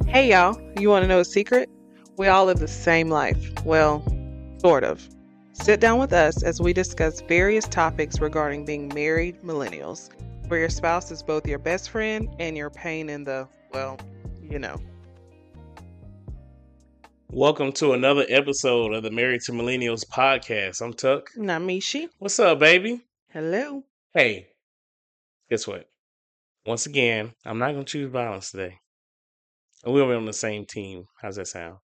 Hey y'all, you want to know a secret? We all live the same life. Well, sort of. Sit down with us as we discuss various topics regarding being married millennials, where your spouse is both your best friend and your pain in the, well, you know. Welcome to another episode of the Married to Millennials podcast. I'm Tuck. Namishi, What's up, baby? hello. Hey, guess what? Once again, I'm not gonna choose violence today. We'll be on the same team. How's that sound?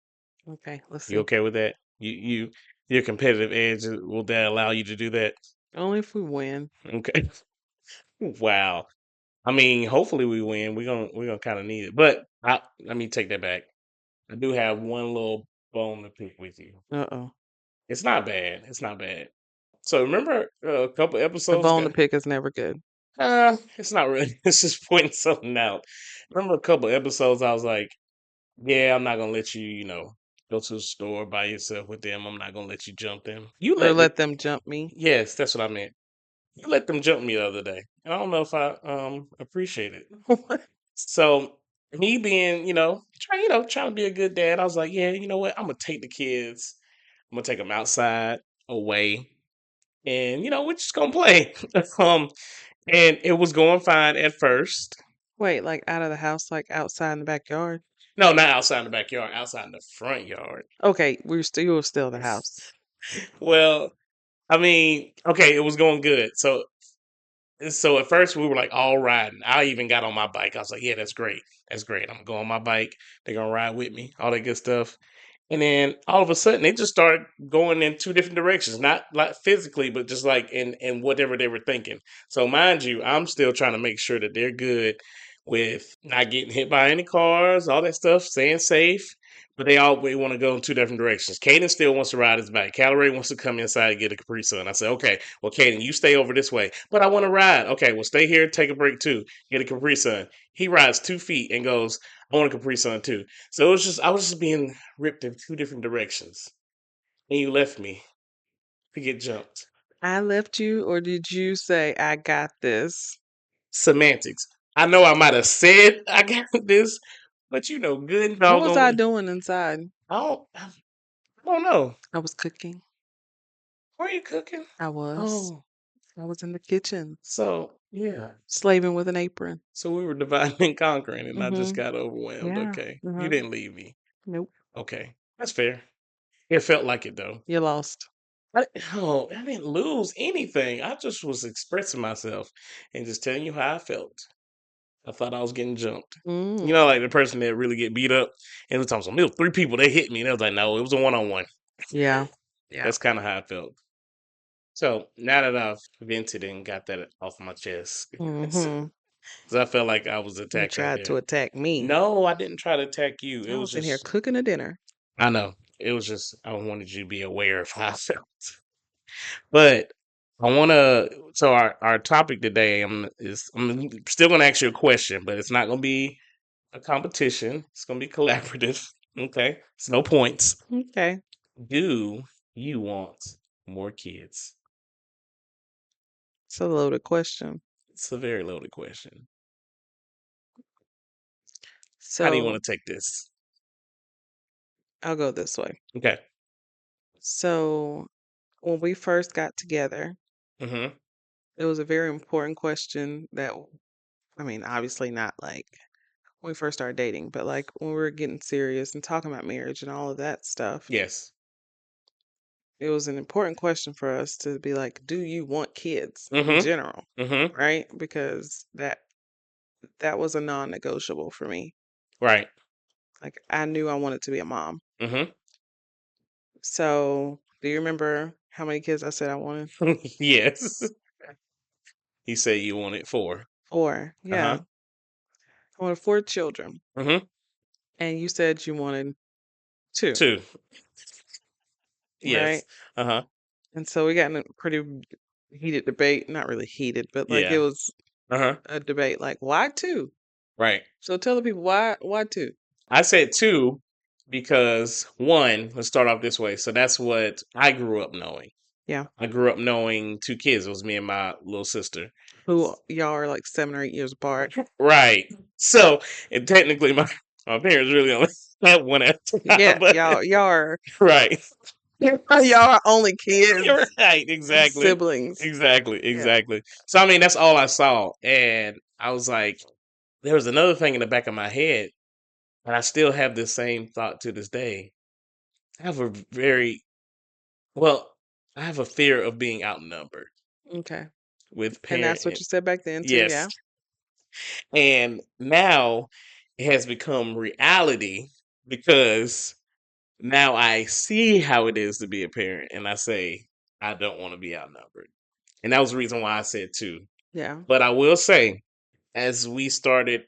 Okay, let's You see. okay with that? Your competitive edge, will that allow you to do that? Only if we win. Okay. Wow. I mean, hopefully we win. We're gonna kind of need it. But let me take that back. I do have one little bone to pick with you. Uh-oh. It's not bad. It's not bad. So remember a couple The episodes bone to ago. pick is never good. It's not really. It's just pointing something out. Remember a couple episodes, I was like, "Yeah, I'm not gonna let you, go to the store by yourself with them. I'm not gonna let you jump them. You Or let them." let them jump me. Yes, that's what I meant. You let them jump me the other day, and I don't know if I appreciate it. So me being, trying to be a good dad, I was like, "Yeah, you know what? I'm gonna take the kids. I'm gonna take them outside, away, and we're just gonna play." um, and it was going fine at first. Wait, like out of the house, like outside in the backyard? No, not outside in the backyard, outside in the front yard. Okay, you were still in the house. Well, I mean, okay, it was going good. So at first we were like all riding. I even got on my bike. I was like, yeah, that's great. That's great. I'm gonna go on my bike. They're gonna ride with me, all that good stuff. And then all of a sudden they just started going in two different directions. Not like physically, but just like in whatever they were thinking. So mind you, I'm still trying to make sure that they're good with not getting hit by any cars, all that stuff, staying safe. But they all want to go in two different directions. Caden still wants to ride his bike. Calorie wants to come inside and get a Capri Sun. I said, okay, well, Caden, you stay over this way. But I want to ride. Okay, well, stay here, take a break too. Get a Capri Sun. He rides 2 feet and goes, I want a Capri Sun too. So I was just being ripped in two different directions. And you left me to get jumped. I left you, or did you say, I got this? Semantics. I know I might have said I got this, but good and What was I doggone. doing inside? I don't know. I was cooking. Were you cooking? I was. Oh, I was in the kitchen, so yeah. slaving with an apron. So we were dividing and conquering, and I just Mm-hmm. got overwhelmed. Yeah. Okay, you Uh-huh. didn't leave me. Nope. Okay, that's fair. It felt like it though. You lost. I didn't lose anything. I just was expressing myself and just telling you how I felt. I thought I was getting jumped. Mm. Like the person that really get beat up. And it was there was 3 people, they hit me. And I was like, no, it was a one-on-one. Yeah. Yeah. That's kind of how I felt. So now that I've vented and got that off my chest, because Mm-hmm. I felt like I was You attacked right tried there. to attack me. No, I didn't try to attack you. It I was was in here just, cooking a dinner. I know. It was just, I wanted you to be aware of how I felt. But I want to. So our topic today I'm still going to ask you a question, but it's not going to be a competition. It's going to be collaborative. Okay, it's no points. Okay. Do you want more kids? It's a loaded question. It's a very loaded question. How do you So want to take this? I'll go this way. Okay. So when we first got together, Mm-hmm. it was a very important question that, I mean, obviously not like when we first started dating, but like when we were getting serious and talking about marriage and all of that stuff, Yes. it was an important question for us to be like, do you want kids in Mm-hmm. general? Mm-hmm. Right? Because that was a non-negotiable for me. Right. Like I knew I wanted to be a mom. Mm-hmm. So do you remember how many kids I said I wanted? Yes. You say you wanted four. Four. Uh-huh. Yeah. I wanted four children. Mm-hmm. And you said you wanted two, Two. right? Yes. Uh-huh. And so we got in a pretty heated debate. Not really heated, but like it Yeah. was Uh-huh. a debate. Like, why two? Right. So tell the people why two? I said two because one, let's start off this way. So that's what I grew up knowing. Yeah. I grew up knowing two kids. It was me and my little sister. Who y'all are like 7 or 8 years apart. Right. So, and technically My parents really only had one at a time, Yeah, but y'all are right. y'all are only You're kids right, and exactly. siblings. Exactly, Yeah. exactly. So I mean that's all I saw. And I was like, there was another thing in the back of my head, and I still have the same thought to this day. I have a very well, I have a fear of being outnumbered Okay. with And that's what parent you said back then too, yes. yeah. And now it has become reality because now I see how it is to be a parent and I say, I don't want to be outnumbered. And that was the reason why I said two. Yeah. But I will say, as we started,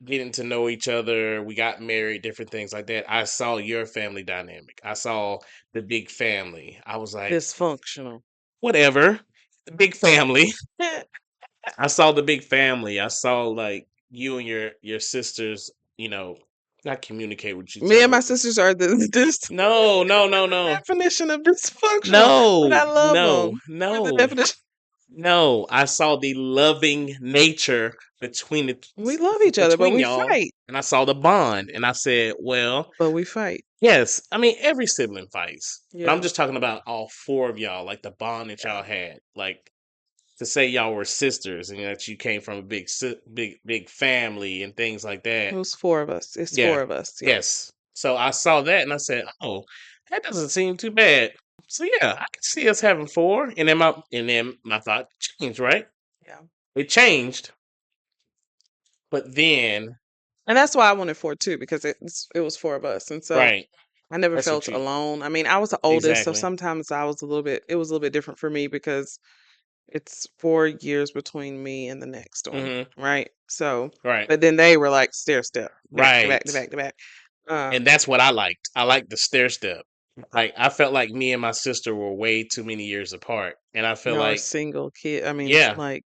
getting to know each other, we got married, different things like that. I saw your family dynamic. I saw the big family. I was like, Dysfunctional. whatever, the big family. I saw the big family. I saw like you and your sisters, not communicate with each Me and other. my sisters are the No, no, no, no, definition of dysfunctional, but no, I love no, them. We're the no, definition. no. I saw the loving nature We love each other, but between we y'all, fight. and I saw the bond, and I said, well, But we fight. yes. I mean, every sibling fights, but I'm Yeah. just talking about all four of y'all, like the bond that Yeah. y'all had, like to say y'all were sisters and that you came from a big family and things like It that. was four of us. It's Yeah. four of us. Yeah. Yes. So I saw that and I said, "Oh, that doesn't seem too bad." So yeah, I can see us having four, and then my thought changed. Right, Yeah. it changed, but then And that's why I wanted four too, because it was four of us. And so right, I never that's what felt you alone. I mean, I was the oldest, so exactly. sometimes I was a little bit it was a little bit different for me because it's 4 years between me and the next one. Hmm. Right. So Right, but then they were like stair step, back to back to right, back to back. and Um, that's what I liked. I liked the stair step. Like I felt like me and my sister were way too many years apart, and I feel y'all are like single kid. I mean, yeah, like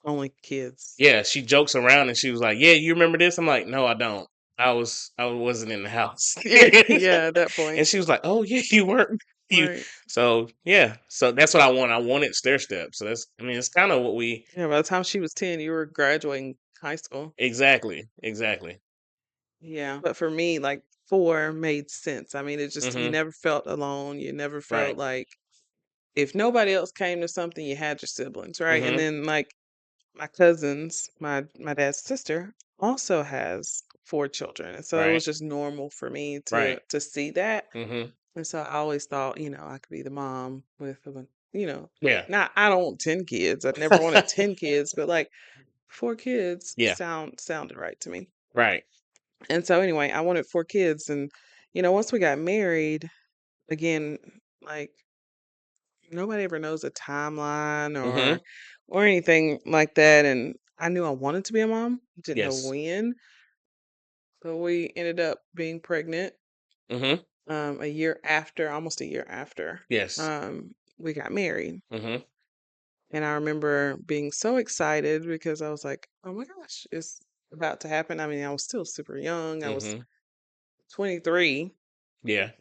only kids. yeah, she jokes around and she was like, "Yeah, you remember this?" I'm like, "No, I don't. I wasn't in the house." Yeah, at that point. And she was like, "Oh, yeah, you weren't." You Right. so yeah, so that's what I want. I wanted stair steps. So that's I mean, it's kind of what we Yeah, by the time she was 10, you were graduating high school. exactly, exactly. Yeah. But for me, like four made sense. I mean, it just, you Mhm. never felt alone. You never felt Right. like if nobody else came to something, you had your siblings, right? And Mhm. then like my cousins, my dad's sister also has four children. And so it Right. was just normal for me Right. to see that. Mhm. And so I always thought, I could be the mom with you know, Yeah. not I don't want 10 kids. I never wanted 10 kids, but like four kids Yeah. sounded right to me. Right. And so anyway, I wanted four kids and once we got married, again, like nobody ever knows a timeline Mhm. or anything like that and I knew I wanted to be a mom, didn't know Yes. when, but we ended up being pregnant Mhm. a year after, almost a year after Yes. we got married. Mhm. And I remember being so excited because I was like, "Oh my gosh, it's about to happen." I mean, I was still super young. I was Mhm. 23. Yeah.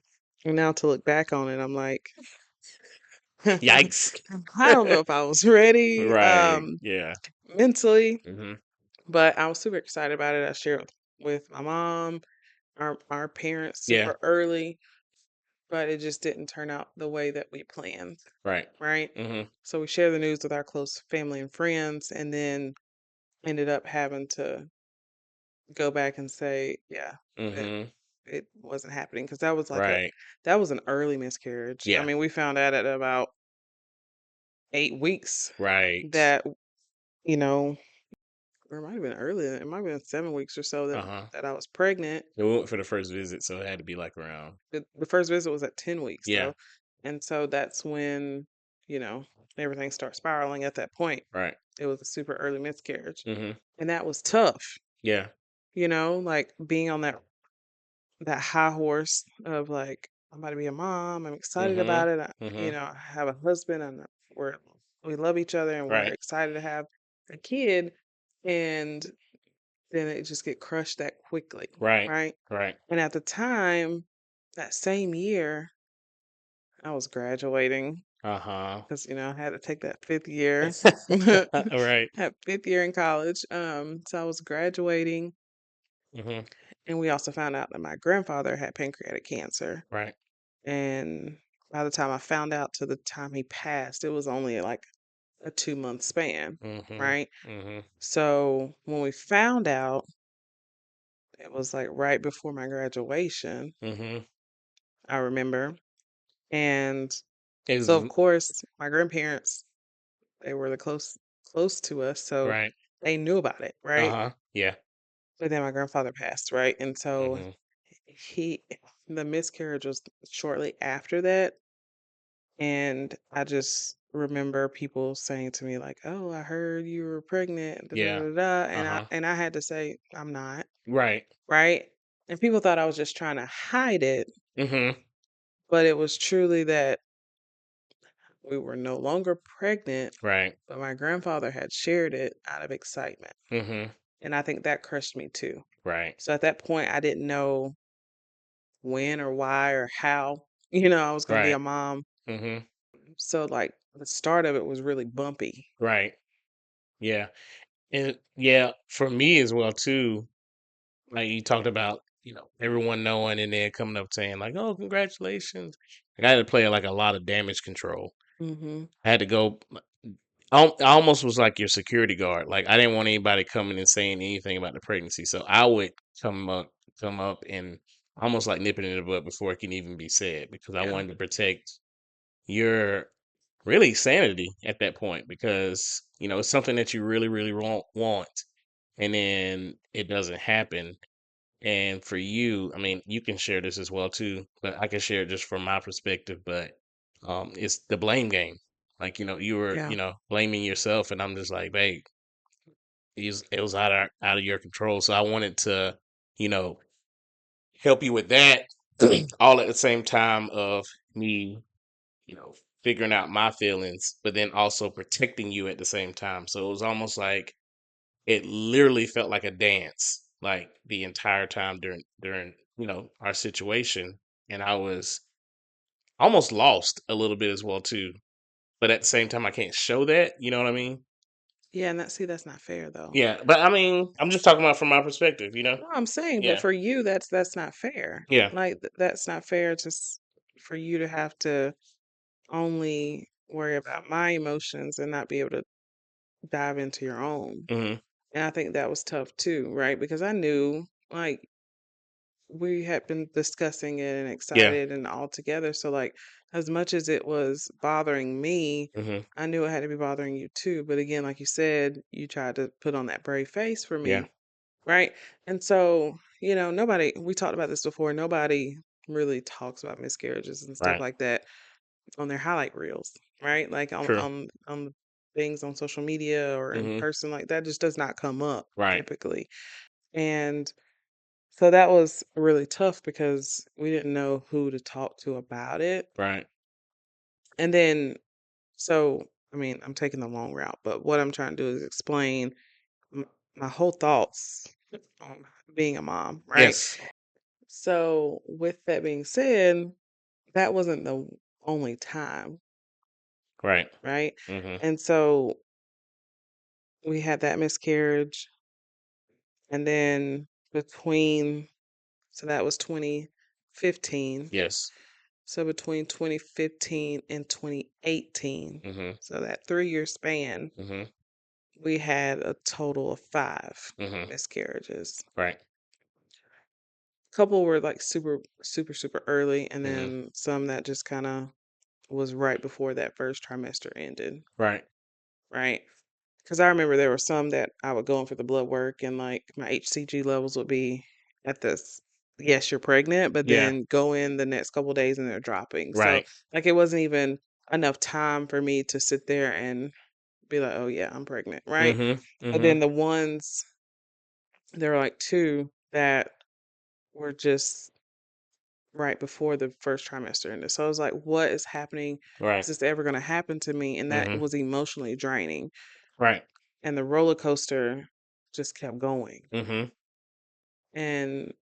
And now to look back on it, I'm like, Yikes. I don't know if I was ready Right. Yeah. mentally, Mhm. but I was super excited about it. I shared with my mom, our parents Yeah. super early, but it just didn't turn out the way that we planned, Right. right? Mhm. So we shared the news with our close family and friends, and then ended up having to go back and say, yeah, it, Mhm. it wasn't happening because that was like Right. that was an early miscarriage. I Yeah. mean, we found out at about 8 weeks Right. that, you know, or it might have been earlier. It might have been 7 weeks or so that Uh-huh. I was pregnant. We went for the first visit, so it had to be like around. The first visit was at 10 weeks Yeah. though, and so that's when you know everything starts spiraling. At that point, Right. it was a super early miscarriage, Mhm. and that was tough. Yeah. Like being on that high horse of like I'm about to be a mom. I'm excited about Mhm. it. Mhm. I have a husband, and we love each other, and we're Right. excited to have a kid, and then it just get crushed that quickly, Right. right? Right. And at the time, that same year, I was graduating Uh-huh. because I had to take that fifth year, Right. that fifth year in college. So I was graduating, Mhm. And we also found out that my grandfather had pancreatic cancer. Right. And by the time I found out to the time he passed, it was only like a 2 month span, Mhm. right? Mhm. So when we found out, it was like right before my graduation, Mhm. I remember. And so Is of course my grandparents, they were the close to us, so right. they knew about it, right? Uh-huh. Yeah. But then my grandfather passed, right? And so Mhm. he the miscarriage was shortly after that. And I just remember people saying to me like, "Oh, I heard you were pregnant," da, da, Yeah. da, da," and I Uh-huh. and I had to say, "I'm not," Right. right? And people thought I was just trying to hide it, Mhm. but it was truly that we were no longer pregnant, Right. but my grandfather had shared it out of excitement. Mhm. And I think that crushed me too. Right. So at that point, I didn't know when or why or how, I was going to be Right. a mom. Mhm. So like the start of it was really bumpy. Right. Yeah. And yeah, for me as well too, like you talked about, everyone knowing and then coming up saying like, "Oh, congratulations." Like, I had to play like a lot of damage control. Hmm. I had to go. I almost was like your security guard. Like I didn't want anybody coming and saying anything about the pregnancy, so I would come up, and almost like nipping in the bud before it can even be said, because I Yeah. wanted to protect your really sanity at that point, because it's something that you really really want, and then it doesn't happen. And for you, I mean, you can share this as well too, but I can share it just from my perspective. But it's the blame game. Like, you were, Yeah. blaming yourself, and I'm just like, babe, it was out of your control. So I wanted to, you know, help you with that, all at the same time of me, you know, figuring out my feelings, but then also protecting you at the same time. So it was almost like it literally felt like a dance, like the entire time during our situation, and I was almost lost a little bit as well too. But at the same time, I can't show that. You know what I mean? Yeah. And that's not fair though. Yeah. But I mean, I'm just talking about from my perspective. No, I'm saying, but Yeah. for you, that's not fair. Yeah. Like that's not fair for you to have to only worry about my emotions and not be able to dive into your own. Hmm. And I think that was tough too, right? Because I knew like we had been discussing it and Yeah. excited and all together. So like as much as it was bothering me, Hmm. I knew it had to be bothering you too. But again, like you said, you tried to put on that brave face for Yeah. me, right? And so, nobody, we talked about this before, nobody really talks about miscarriages and stuff Right. like that on their highlight reels, right? Like on True. on on things on social media or in Hmm. person, like that just does not come up Right. typically. And so that was really tough because we didn't know who to talk to about it. Right. And then, so, I mean, I'm taking the long route, but what I'm trying to do is explain m- my whole thoughts on being a mom, right? Yes. So, with that being said, that wasn't the only time, Right. right? Hmm. And so we had that miscarriage, and then between, so that was 2015. Yes. So between 2015 and 2018, Hmm. so that 3-year span, Hmm. we had a total of 5 Hmm. miscarriages. Right. Couple were like super, super, super early, and Hmm. then some that just kind of was right before that first trimester ended, Right. right? Because I remember there were some that I would go in for the blood work, and like my HCG levels would be at this. Yes, you're pregnant, but Yeah. then go in the next couple days and they're dropping. So Right. like it wasn't even enough time for me to sit there and be like, "Oh yeah, I'm pregnant," right? Hmm. But Hmm. then the ones there were like two that were just right before the first trimester ended. So I was like, "What is happening? Is Right. this ever going to happen to me?" And that Hmm. was emotionally draining, Right. and the roller coaster just kept going. Hmm. And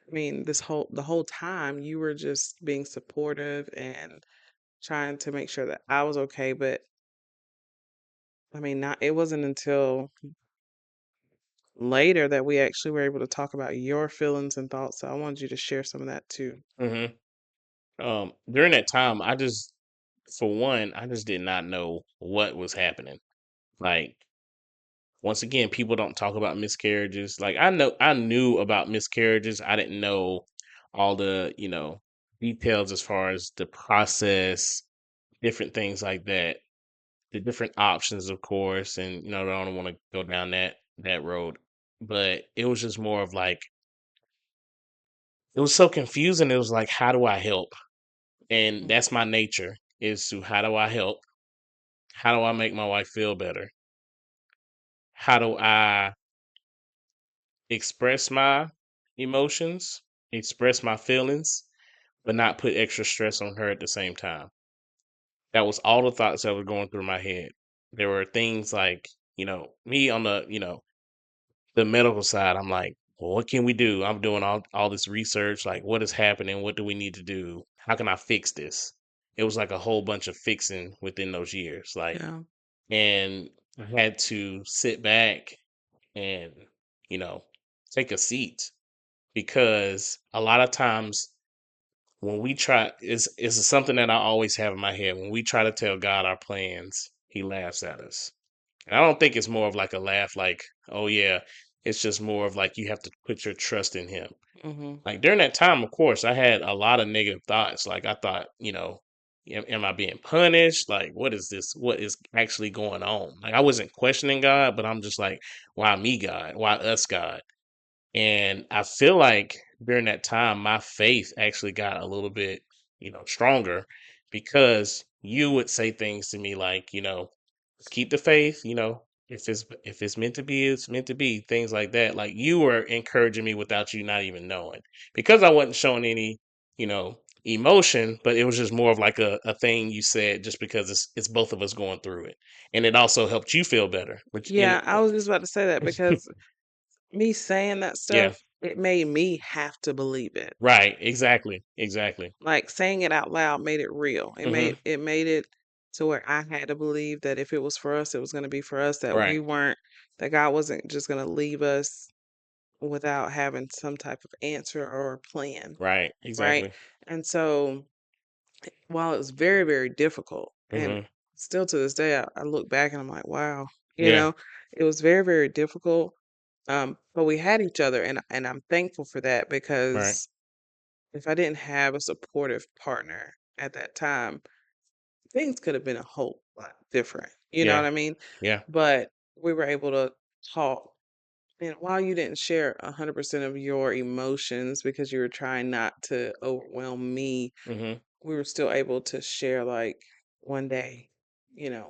I mean, the whole time you were just being supportive and trying to make sure that I was okay. But I mean, not it wasn't until later that we actually were able to talk about your feelings and thoughts. So I wanted you to share some of that too. During that time, for one, I just did not know what was happening. Like, once again, people don't talk about miscarriages. Like, I knew about miscarriages. I didn't know all the, details as far as the process, different things like that, the different options, of course. And, I don't want to go down that road. But it was just more of like, it was so confusing. It was like, how do I help? And Mhm. that's my nature, is to, how do I help? How do I make my wife feel better? How do I express my emotions, express my feelings, but not put extra stress on her at the same time? That was all the thoughts that were going through my head. There were things like, me on the medical side, I'm like, well, what can we do? I'm doing all this research, like, what is happening? What do we need to do? How can I fix this? It was like a whole bunch of fixing within those years. Like, Yeah. and I had to sit back and, you know, take a seat, because a lot of times when we try, it's something that I always have in my head. When we try to tell God our plans, he laughs at us. And I don't think it's more of like a laugh, like, oh yeah, it's just more of like, you have to put your trust in him. Hmm. Like, during that time, of course, I had a lot of negative thoughts. Like, I thought, am I being punished? Like, what is this? What is actually going on? Like, I wasn't questioning God, but I'm just like, why me, God? Why us, God? And I feel like during that time, my faith actually got a little bit, stronger, because you would say things to me like, keep the faith, if it's meant to be, it's meant to be, things like that. Like, you were encouraging me without you not even knowing, because I wasn't showing any, emotion, but it was just more of like a thing you said, just because it's both of us going through it. And it also helped you feel better, which in Yeah, I was just about to say that it, because me saying that yeah, stuff, it made me have to believe it. right, exactly, exactly. Like saying it out loud made it real. It Hmm. made it to where I had to believe that if it was for us, it was going to be for us. That Right, we weren't, that God wasn't just going to leave us without having some type of answer or a plan, right, right? exactly. And so, while it was very, very difficult, and Hmm. still to this day, I look back and I'm like, wow, you Yeah, know, it was very, very difficult. But we had each other, and I'm thankful for that right. because if I didn't have a supportive partner at that time, things could have been a whole lot different. You know Yeah, what I mean? yeah. But we were able to talk. And while you didn't share 100% of your emotions because you were trying not to overwhelm me, Hmm. we were still able to share like one day,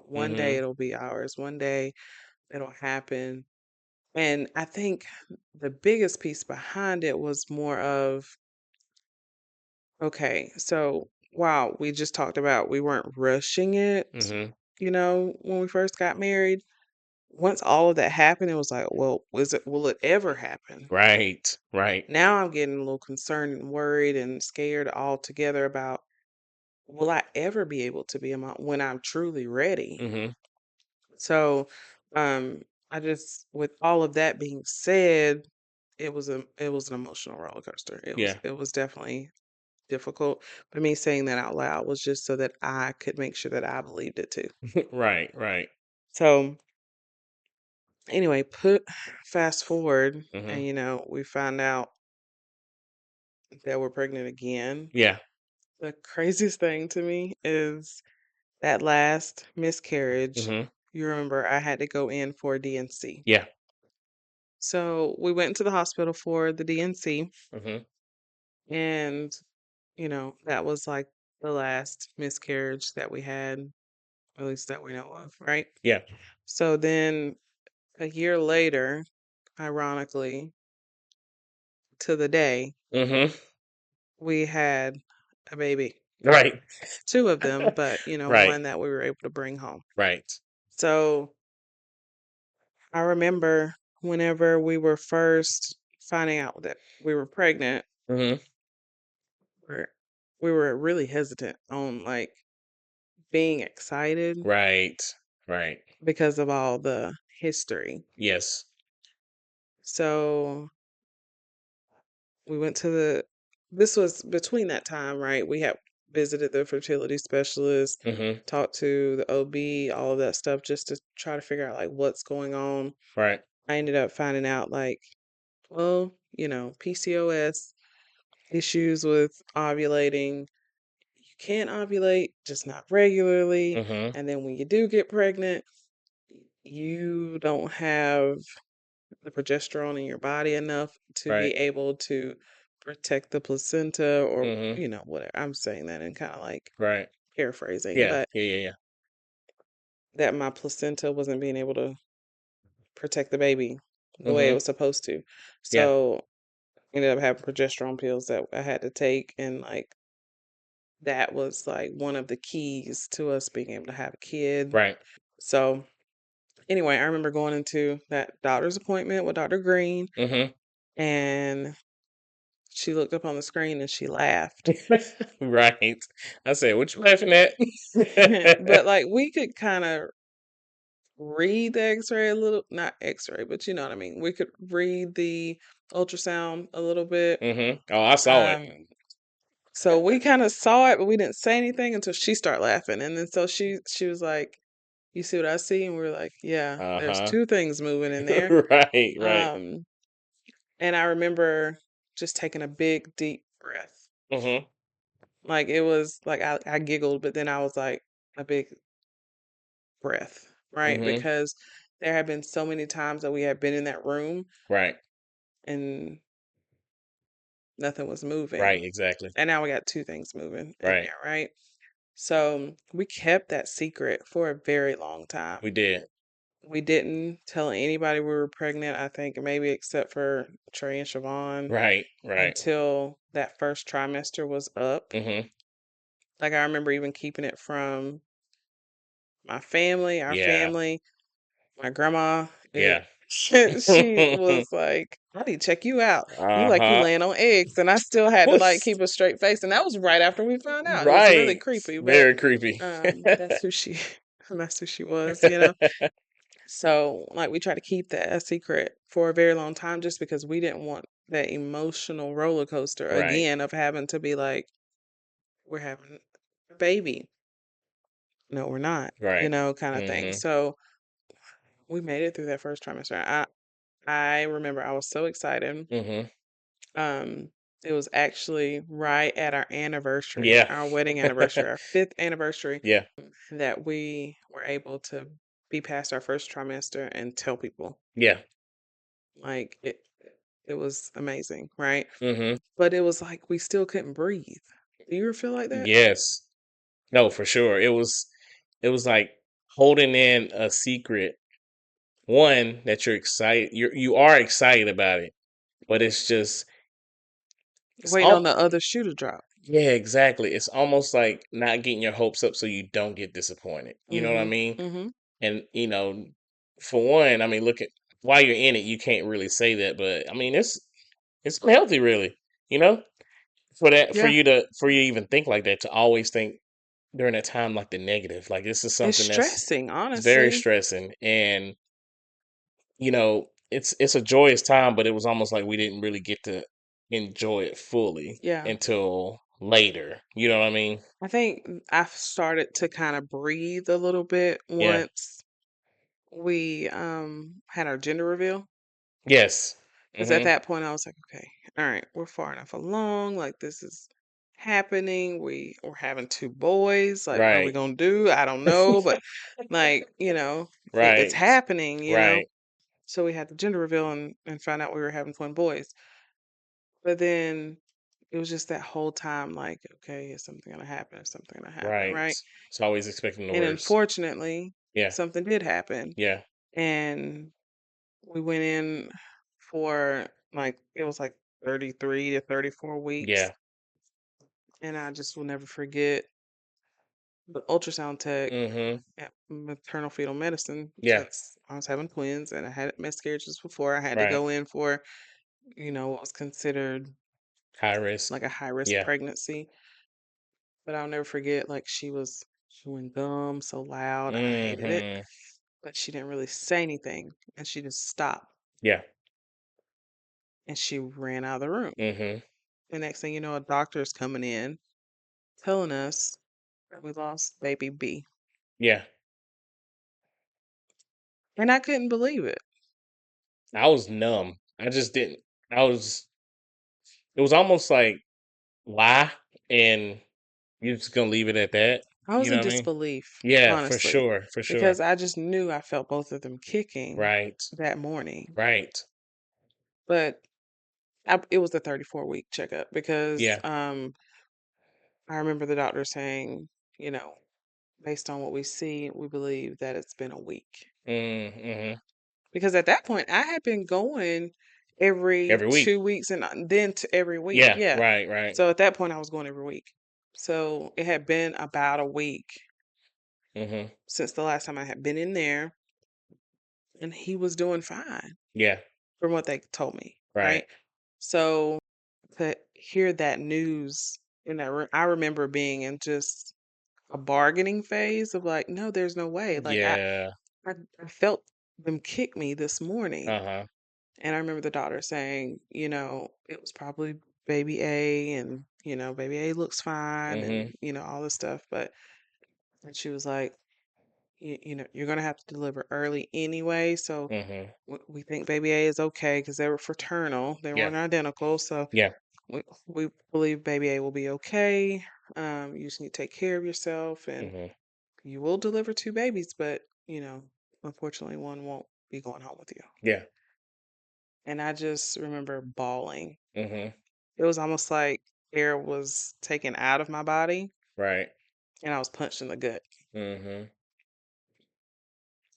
one day Hmm. it'll be ours, one day it'll happen. And I think the biggest piece behind it was more of, okay, so wow, we just talked about we weren't rushing it, Hmm. when we first got married. Once all of that happened, it was like, well, will it ever happen? Right, right. Now I'm getting a little concerned and worried and scared altogether about, will I ever be able to be a mom when I'm truly ready? Hmm. So, um, I just, with all of that being said, it was an emotional roller coaster. It was Yeah. it was definitely difficult. But me saying that out loud was just so that I could make sure that I believed it too. Right, right. So anyway, fast forward, Hmm. and we found out that we're pregnant again. Yeah. The craziest thing to me is that last miscarriage. Hmm. You remember I had to go in for DNC. Yeah. So we went into the hospital for the DNC, Hmm. and that was like the last miscarriage that we had, at least that we know of, right? Yeah. So then a year later, ironically, to the day, Hmm. we had a baby. Right. Two of them, but Right. one that we were able to bring home. Right. So I remember whenever we were first finding out that we were pregnant, Hmm. we're, we were really hesitant on like being excited Right. Right. because of all the history. Yes. So we went to the, this was between that time, right? We had visited the fertility specialist, Mhm. talked to the OB, all of that stuff, just to try to figure out like what's going on. Right. I ended up finding out like, well, PCOS, issues with ovulating. You can ovulate, just not regularly. Mhm. And then when you do get pregnant, you don't have the progesterone in your body enough to be Right. able to protect the placenta, or Mhm. whatever. I'm saying that and kind of like Right. paraphrasing, Yeah. but Yeah. Yeah. Yeah. that my placenta wasn't being able to protect the baby the way it Mhm. was supposed to. Yeah. So ended up having progesterone pills that I had to take, and like that was like one of the keys to us being able to have a kid. Right. So anyway, I remember going into that doctor's appointment with Dr. Green, Mhm. and she looked up on the screen and she laughed. Right. I said, "What you laughing at?" But like we could kind of read the x-ray a little, not x-ray, but you know what I mean. We could read the ultrasound a little bit. Mhm. Oh, I saw it. Um so we kind of saw it, but we didn't say anything until she started laughing. And then so she was like, "You see what I see?" And we were like, "Yeah, there's Uh-huh. two things moving in there." Right. Right. Um and I remember just taking a big deep breath. Mhm. Like it was like I giggled, but then I was like a big breath, right? Mhm. Because there had been so many times that we had been in that room Right. and nothing was moving. Right. Exactly. And now we got two things moving in Right. there, right? So we kept that secret for a very long time. We did. We didn't tell anybody we were pregnant, I think, maybe except for Trey and Siobhan, Right. Right. until that first trimester was up. Mhm. Like I remember even keeping it from my family, our Yeah. family, my grandma. Yeah. She was like, "I need to check you out. You like you Uh-huh. laying on eggs," and I still had to like keep a straight face. And that was right after we found out. It was really Right. creepy, but Very creepy. that's who she, that's who she was. So like we tried to keep that a secret for a very long time, just because we didn't want that emotional roller coaster Right. again of having to be like, we're having a baby. No, we're not, Right. kind of thing. Mhm. So we made it through that first trimester. I remember I was so excited. Mhm. Um, it was actually right at our anniversary, Yeah. our wedding anniversary, our fifth anniversary, Yeah. that we were able to be past our first trimester and tell people. Yeah. Like it was amazing, right? Mhm. But it was like we still couldn't breathe. Do you ever feel like that? Yes. No, for sure. It was like holding in a secret. One that you're excited. You are excited about it, but it's Waiting on all the other shoe to drop. yeah, exactly. It's almost like not getting your hopes up so you don't get disappointed. You know what I Mhm. mean? Mhm. And for one, I mean, look at while you're in it, you can't really say that, but I mean, it's healthy, really. You know, for that, Yeah. for you to even think like that, to always think during that time like the negative, like this is It's something that's stressing, it's very honestly. stressing, and it's a joyous time, but it was almost like we didn't really get to enjoy it fully Yeah. until later. You know what I mean? I think I've started to kind of breathe a little bit Yeah. once we had our gender reveal. Yes. Because at Mhm. that point I was like, okay, all right, we're far enough along. Like this is happening. We're having two boys. Like, what are we Right. gonna do? I don't know. But like, it's Right. happening. Right. So we had the gender reveal and found out we were having twin boys. But then it was just that whole time, like, okay, is something gonna happen? Is something gonna happen? Right. Right. It's always expecting the And worst. unfortunately, Yeah. something did happen. Yeah. And we went in for like, it was like 33 to 34 weeks. Yeah. And I just will never forget the ultrasound tech Mhm. at maternal fetal medicine, Yeah. since I was having twins and I had miscarriages before. I had to Right. go in for, what was considered High risk. like a high risk Yeah. pregnancy. But I'll never forget, like, she was chewing gum so loud. I hated it. Mhm. But she didn't really say anything. And she just stopped. Yeah. and she ran out of the room. Mhm. The next thing you know, a doctor's coming in telling us that we lost baby B. Yeah. And I couldn't believe it. I was numb. I just didn't. I was. It was almost like why, and you're just gonna leave it at that. I You was know in what I mean? disbelief, Yeah, for honestly, sure, for sure. because I just knew I felt both of them kicking Right, that morning. right. But it was the 34-week checkup because Yeah. I remember the doctor saying, you know, based on what we see, we believe that it's been a week. Mm-hmm. Because at that point, I had been going every Every week. 2 weeks and then to every week. Yeah. Yeah. Right. Right. So at that point, I was going every week. So it had been about a week Mm-hmm. since the last time I had been in there, and he was doing fine Yeah. from what they told me. Right. Right. So to hear that news, I remember being in just a bargaining phase of like, no, there's no way. Like Yeah. I, I felt them kick me this morning. Uh huh. And I remember the doctor saying, it was probably baby A and, baby A looks fine Mm-hmm. and, all this stuff. And she was like, you're going to have to deliver early anyway. So Mm-hmm. we think baby A is okay because they were fraternal. They Yeah. weren't identical. So Yeah. we believe baby A will be okay. You just need to take care of yourself and Mm-hmm. you will deliver two babies, but, unfortunately, one won't be going home with you. Yeah. And I just remember bawling. Mm-hmm. It was almost like air was taken out of my body Right. and I was punched in the gut. Mm-hmm.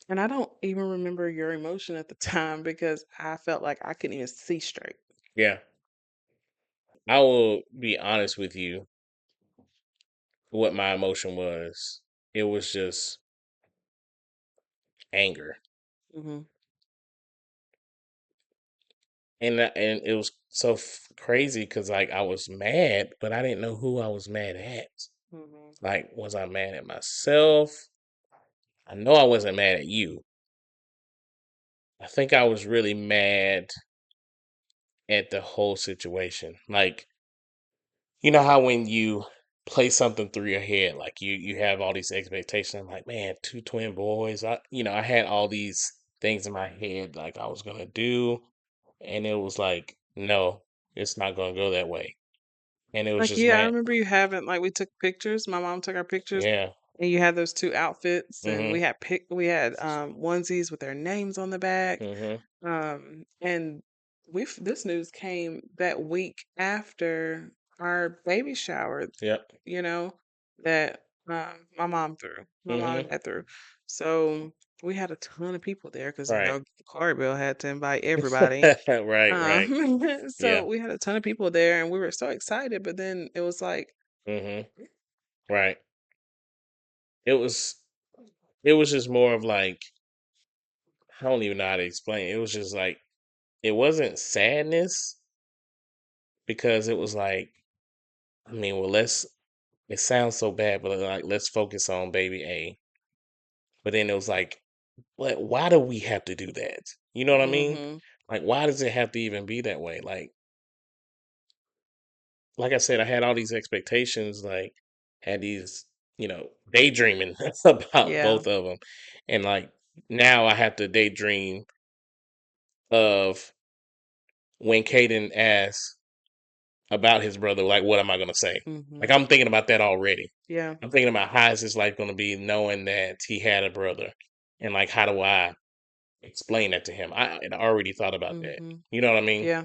And I don't even remember your emotion at the time because I felt like I couldn't even see straight. Yeah. I will be honest with you. What my emotion was, it was just anger, Hmm. and it was so crazy because like I was mad, but I didn't know who I was mad at. Hmm. Like, was I mad at myself? I know I wasn't mad at you. I think I was really mad at the whole situation. Like, you know how when you play something through your head, like you have all these expectations. I'm like, man, two twin boys. I had all these things in my head like I was gonna do, and it was like, no, it's not gonna go that way. And it was Like, just yeah, I mad. remember you having, like, we took pictures. My mom took our pictures Yeah. and you had those two outfits and Mhm. we had onesies with their names on the back. Mhm. And this news came that week after our baby shower, Yep. you know, that my mom threw, my mom Mhm. and dad threw. So we had a ton of people there because, Right. Carter Bill had to invite everybody. Right. Right. So Yeah. we had a ton of people there and we were so excited, but then it was like, Mhm. Right. It was. It was just more of like I don't even know how to explain it. It was just like it wasn't sadness because it was like I mean, well, let's. It sounds so bad, but like let's focus on baby A. But then it was like, what? Why do we have to do that? You know what I mean? mm-hmm, Like, why does it have to even be that way? Like I said, I had all these expectations. Like, had these, daydreaming about yeah, both of them, and like now I have to daydream of when Caden asks about his brother. Like, what am I gonna say? Like, mm-hmm, I'm thinking about that already. yeah, I'm thinking about how is his life going to be knowing that he had a brother, and like how do I explain that to him? I had already thought about that. mm-hmm, You know what I mean? yeah,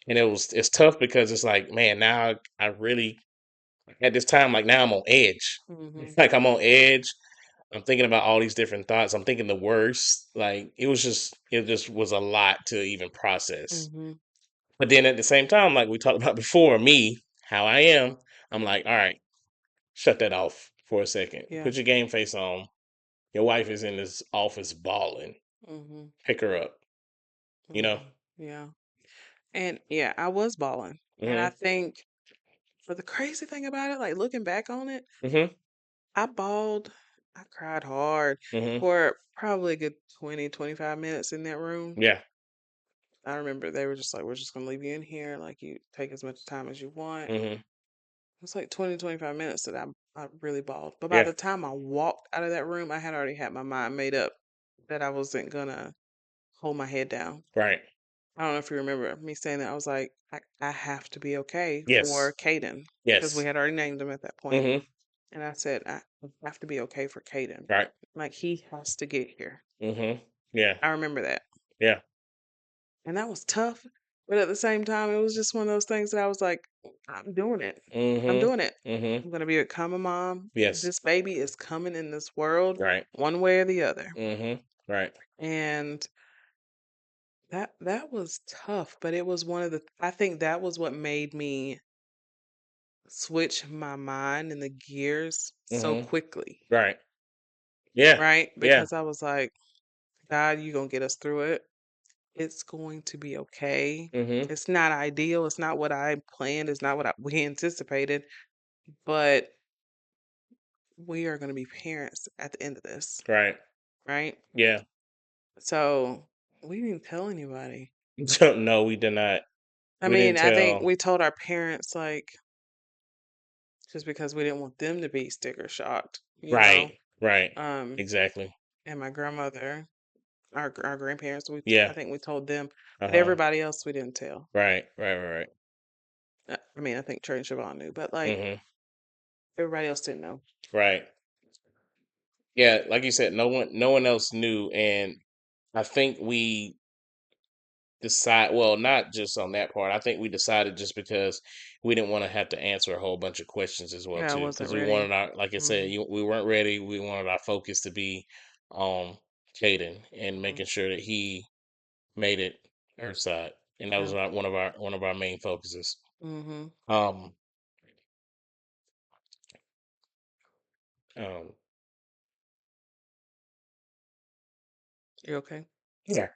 And it's tough because it's like, man, now I really at this time like now I'm on edge. mm-hmm, Like I'm on edge. I'm thinking about all these different thoughts. I'm thinking the worst. Like it just was a lot to even process. mm-hmm, But then at the same time, like we talked about before, me, how I am, I'm like, all right, shut that off for a second. yeah, Put your game face on. Your wife is in this office bawling. mm-hmm, Pick her up. You know. mm-hmm, yeah. And yeah, I was balling. And I Mhm. think for the crazy thing about it, like looking back on it, Mhm. I bawled, I cried hard Mhm. for probably a good 20, 25 minutes in that room. Yeah. I remember they were just like, we're just gonna leave you in here, like you take as much time as you want. Mm-hmm. It's like 20, 25 minutes that I really bawled. But by Yeah. the time I walked out of that room, I had already had my mind made up that I wasn't gonna hold my head down. Right. I don't know if you remember me saying that. I was like, I have to be okay Yes. for Caden because we Yes. had already named him at that point. Mm-hmm. And I said, I have to be okay for Caden. Right. Like, he has to get here. Mm-hmm. Yeah. I remember that. Yeah. And that was tough. But at the same time, it was just one of those things that I was like, I'm doing it. I'm Mm-hmm. doing it. Mm-hmm. I'm going to be a common mom. Yes. This baby is coming in this world Right. one way or the other. Mm-hmm. Right. And that was tough, but it was one of the I think that was what made me switch my mind and the gears so Mm-hmm. quickly, Right. Yeah. right? Yeah. Because I was like, God, you're going to get us through it. It's going to be okay. Mm-hmm. It's not ideal. It's not what I planned. It's not what we anticipated, but we are going to be parents at the end of this, Right. right? Yeah. So we didn't tell anybody. No, we did not. I We didn't mean, I think tell. we told our parents, like, just because we didn't want them to be sticker shocked, Right. Right. Um, Exactly. and my grandmother, our grandparents, I Yeah. think we told them, but Uh-huh. everybody else we didn't tell. Right. Right. Right. I mean, I think Trey and Siobhan knew, but Right. like Mm-hmm. everybody else didn't know. Right. Yeah. Like you said, no one else knew, and I think we decide well, not just on that part. I think we decided just because we didn't want to have to answer a whole bunch of questions as well Yeah, I too, wasn't because we ready. wanted our, like I said, Hmm. we weren't ready. We wanted our focus to be on Caden and making sure that he made it Earthside, and that was Yeah. one of our main focuses. Mm-hmm. Um, um, You okay? yeah.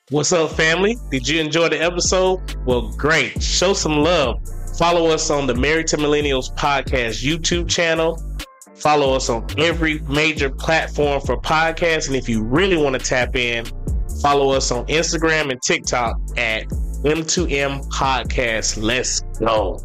What's up, family? Did you enjoy the episode? Well, great. Show some love. Follow us on the Married to Millennials podcast YouTube channel. Follow us on every major platform for podcasts. And if you really want to tap in, follow us on Instagram and TikTok at M2M Podcast. Let's go.